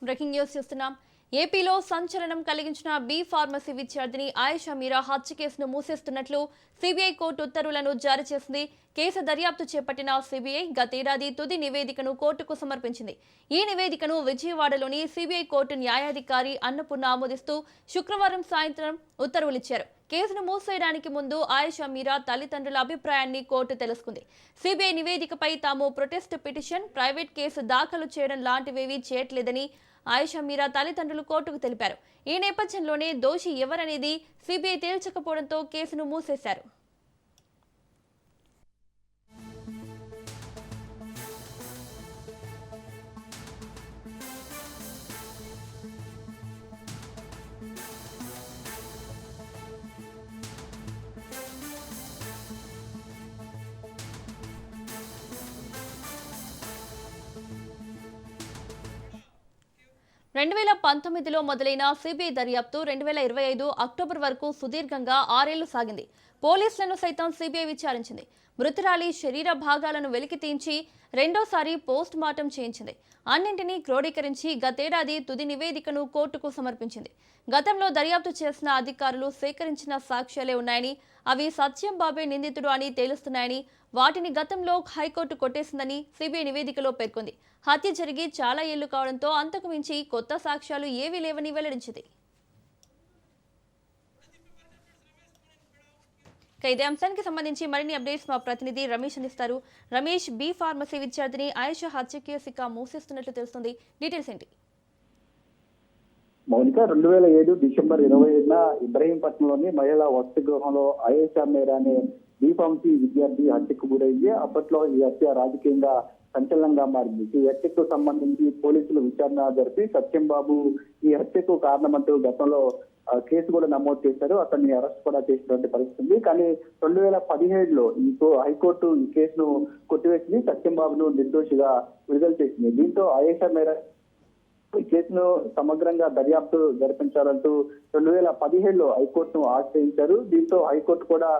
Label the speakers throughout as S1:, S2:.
S1: Breaking news చూస్తున్నాం. ఏపీలో సంచలనం కలిగించిన బి ఫార్మసీ విద్యార్థిని ఆయేషా మీరా హత్య కేసును మూసేస్తున్నట్లు సిబిఐ కోర్టు ఉత్తర్వులను జారీ చేసింది. కేసు దర్యాప్తు చేపట్టిన సిబిఐ గతేడాది తుది నివేదికను కోర్టుకు సమర్పించింది. ఈ నివేదికను విజయవాడలోని సిబిఐ కోర్టు న్యాయాధికారి అన్నపూర్ణ ఆమోదిస్తూ శుక్రవారం సాయంత్రం ఉత్తర్వులిచ్చారు. కేసును మూసేయడానికి ముందు ఆయేషా మీరా తల్లిదండ్రుల అభిప్రాయాన్ని కోర్టు తెలుసుకుంది. సిబిఐ నివేదికపై తాము ప్రొటెస్ట్ పిటిషన్, ప్రైవేట్ కేసు దాఖలు చేయడం లాంటివేవీ చేయట్లేదని ఆయేషా మీరా తల్లిదండ్రులు కోర్టుకు తెలిపారు. ఈ నేపథ్యంలోనే దోషి ఎవరనేది సిబిఐ తేల్చకపోవడంతో కేసును మూసేశారు. రెండు 2019లో మొదలైన సిబిఐ దర్యాప్తు 2025 అక్టోబర్ వరకు సుదీర్ఘంగా 6 ఏళ్లు సాగింది. పోలీసులను సైతం సిబిఐ విచారించింది. మృతురాలి శరీర భాగాలను వెలికితీయించి రెండోసారి పోస్ట్ మార్టం చేయించింది. అన్నింటినీ క్రోడీకరించి గతేడాది తుది నివేదికను కోర్టుకు సమర్పించింది. గతంలో దర్యాప్తు చేసిన అధికారులు సేకరించిన సాక్ష్యాలే ఉన్నాయని, అవి సత్యం బాబే నిందితుడు అని తేలుస్తున్నాయని, వాటిని గతంలో హైకోర్టు కొట్టేసిందని సిబిఐ నివేదికలో పేర్కొంది. హత్య జరిగి చాలా ఏళ్లు కావడంతో అంతకు మించి కొత్త సాక్ష్యాలు ఏవీ లేవని వెల్లడించింది. ఇదే అంశానికి సంబంధించి మరిన్ని అప్డేట్స్ మా ప్రతినిధి రమేష్ అందిస్తారు. రమేష్, బి ఫార్మసీ విద్యార్థిని ఆయేషా హత్య కేసు ఇక మూసేస్తున్నట్లు తెలుస్తుంది. డీటెయిల్స్ ఏంటి?
S2: మౌనిక, 2007 డిసెంబర్ 25న ఇబ్రహీంపట్నంలోని మహిళా వసతి గృహంలో ఆయేషా మీరా అనే బి ఫార్మసీ విద్యార్థి హత్యకు గురైంది. అప్పట్లో ఈ హత్య రాజకీయంగా సంచలనంగా మారింది. ఈ హత్యకు సంబంధించి పోలీసులు విచారణ జరిపి సత్యం బాబు ఈ హత్యకు కారణమంటూ గతంలో కేసు కూడా నమోదు చేశారు. అతన్ని అరెస్ట్ కూడా చేసినటువంటి పరిస్థితి. కానీ 2017లో హైకోర్టు ఈ కేసును కొట్టివేసింది. సత్యం బాబును నిర్దోషిగా విడుదల చేసింది. దీంతో ఆయేషా మీరా ఈ కేసును సమగ్రంగా దర్యాప్తు జరిపించాలంటూ 2017లో హైకోర్టును ఆశ్రయించారు. దీంతో హైకోర్టు కూడా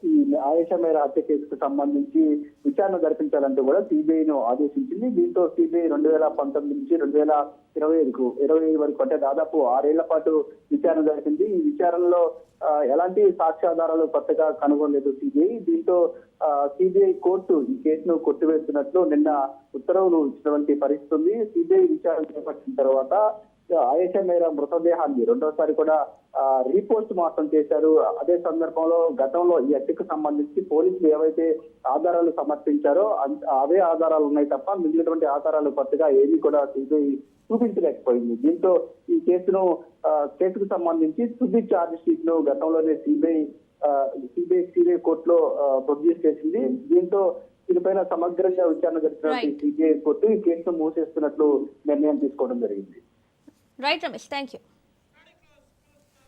S2: ఈ ఆయేషా మీరా హత్య కేసుకు సంబంధించి విచారణ జరిపించాలంటూ కూడా సిబిఐను ఆదేశించింది. దీంతో సిబిఐ 2019 నుంచి 2025 వరకు అంటే దాదాపు 6 ఏళ్ల పాటు విచారణ జరిపింది. ఈ విచారణలో ఎలాంటి సాక్ష్యాధారాలు కొత్తగా కనుగొనలేదు సిబిఐ. దీంతో సిబిఐ కోర్టు ఈ కేసును కొట్టివేస్తున్నట్లు నిన్న ఉత్తర్వులు ఇచ్చినటువంటి పరిస్థితి ఉంది. సిబిఐ విచారణ చేపట్టిన తర్వాత ఆయేషా మీరా మృతదేహాన్ని రెండోసారి కూడా రీపోస్ట్ మార్టం చేశారు. అదే సందర్భంలో గతంలో ఈ హత్యకు సంబంధించి పోలీసులు ఏవైతే ఆధారాలు సమర్పించారో అవే ఆధారాలు ఉన్నాయి తప్ప మిగిలినటువంటి ఆధారాలు కొత్తగా ఏమీ కూడా సిబిఐ చూపించలేకపోయింది. దీంతో ఈ కేసుకు సంబంధించి తుది ఛార్జ్ షీట్ ను గతంలోనే సిబిఐ కోర్టులో ప్రొడ్యూస్ చేసింది. దీంతో దీనిపైన సమగ్రంగా విచారణ జరిపినటువంటి సిబిఐ కోర్టు ఈ కేసును మూసేస్తున్నట్లు నిర్ణయం తీసుకోవడం జరిగింది.
S1: Right Ramesh, thank you.